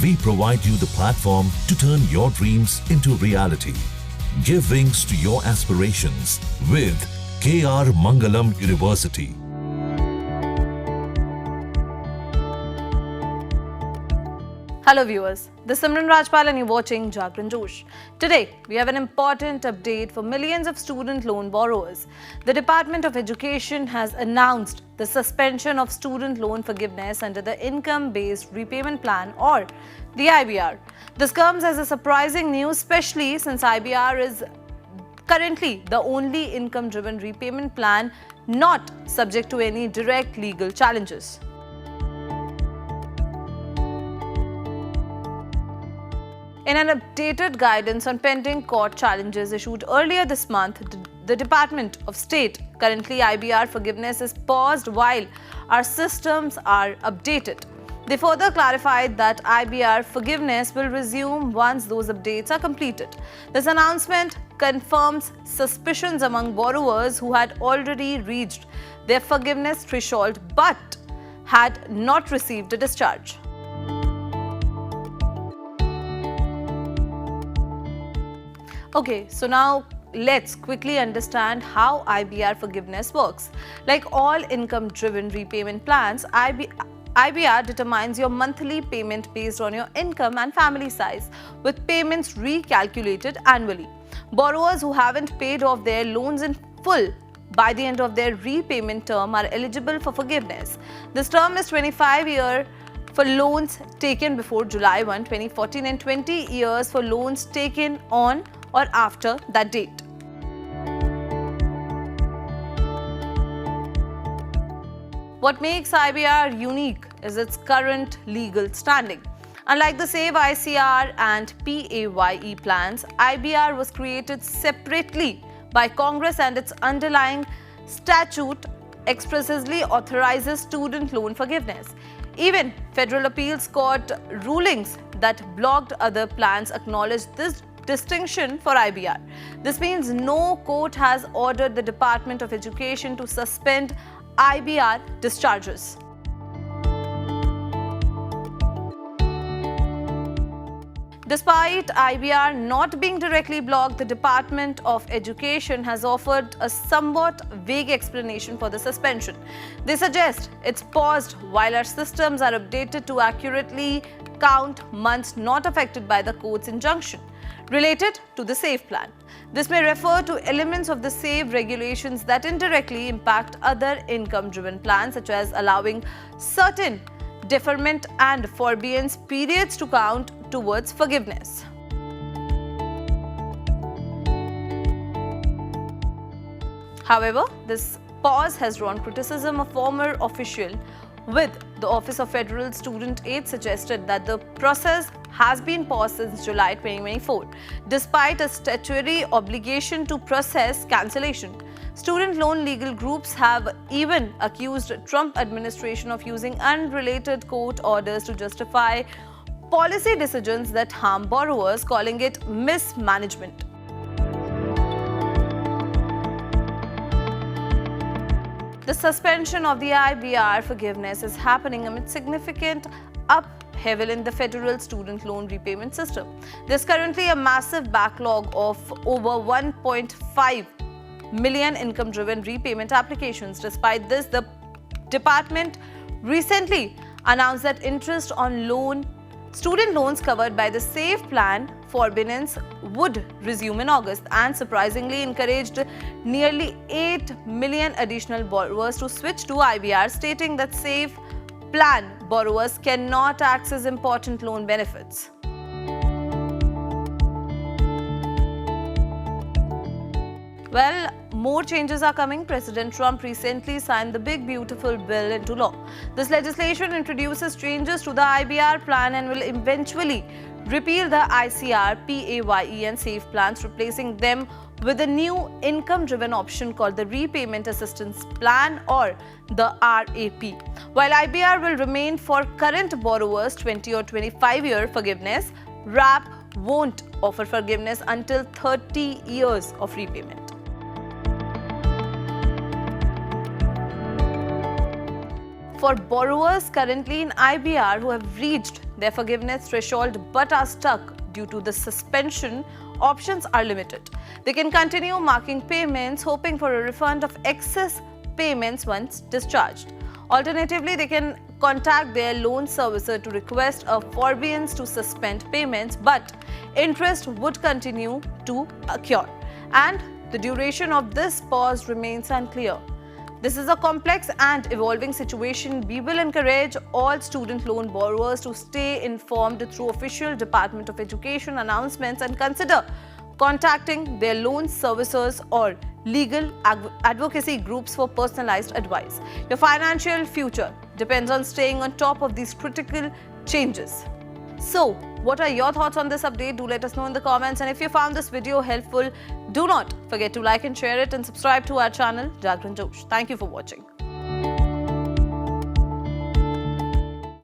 we provide you the platform to turn your dreams into reality. Give wings to your aspirations with KR Mangalam University. Hello viewers, this is Simran Rajpal and you're watching Jagran Josh. Today, we have an important update for millions of student loan borrowers. The Department of Education has announced the suspension of student loan forgiveness under the Income-Based Repayment Plan or the IBR. This comes as a surprising news, especially since IBR is currently the only income-driven repayment plan not subject to any direct legal challenges. In an updated guidance on pending court challenges issued earlier this month, the Department of State, currently IBR Forgiveness, is paused while our systems are updated. They further clarified that IBR Forgiveness will resume once those updates are completed. This announcement confirms suspicions among borrowers who had already reached their forgiveness threshold but had not received a discharge. Okay, so now let's quickly understand how IBR Forgiveness works. Like all income-driven repayment plans, IBR determines your monthly payment based on your income and family size, with payments recalculated annually. Borrowers who haven't paid off their loans in full by the end of their repayment term are eligible for forgiveness. This term is 25 years for loans taken before July 1, 2014 and 20 years for loans taken on or after that date. What makes IBR unique is its current legal standing. Unlike the SAVE ICR and PAYE plans, IBR was created separately by Congress and its underlying statute expressly authorizes student loan forgiveness. Even Federal Appeals Court rulings that blocked other plans acknowledged this distinction for IBR. This means no court has ordered the Department of Education to suspend IBR discharges. Despite IBR not being directly blocked, the Department of Education has offered a somewhat vague explanation for the suspension. They suggest it's paused while our systems are updated to accurately count months not affected by the court's injunction related to the SAVE plan. This may refer to elements of the SAVE regulations that indirectly impact other income-driven plans, such as allowing certain deferment and forbearance periods to count towards forgiveness. However, this pause has drawn criticism. A former official with the Office of Federal Student Aid suggested that the process has been paused since July 2024, despite a statutory obligation to process cancellation. Student loan legal groups have even accused Trump administration of using unrelated court orders to justify policy decisions that harm borrowers, calling it mismanagement. The suspension of the IBR forgiveness is happening amid significant upheaval in the federal student loan repayment system. There's currently a massive backlog of over 1.5 million income-driven repayment applications. Despite this, the department recently announced that interest on student loans covered by the SAVE plan forbearance would resume in August, and surprisingly encouraged nearly 8 million additional borrowers to switch to IBR, stating that SAVE plan borrowers cannot access important loan benefits. Well, more changes are coming. President Trump recently signed the Big Beautiful Bill into law. This legislation introduces changes to the IBR plan and will eventually repeal the ICR, PAYE and SAVE plans, replacing them with a new income-driven option called the Repayment Assistance Plan or the RAP. While IBR will remain for current borrowers 20 or 25-year forgiveness, RAP won't offer forgiveness until 30 years of repayment. For borrowers currently in IBR who have reached their forgiveness threshold but are stuck due to the suspension, options are limited. They can continue marking payments, hoping for a refund of excess payments once discharged. Alternatively, they can contact their loan servicer to request a forbearance to suspend payments, but interest would continue to accrue, and the duration of this pause remains unclear. This is a complex and evolving situation. We will encourage all student loan borrowers to stay informed through official Department of Education announcements and consider contacting their loan servicers or legal advocacy groups for personalized advice. Your financial future depends on staying on top of these critical changes. So, what are your thoughts on this update? Do let us know in the comments, and if you found this video helpful, do not forget to like and share it and subscribe to our channel Jagran Josh. Thank you for watching.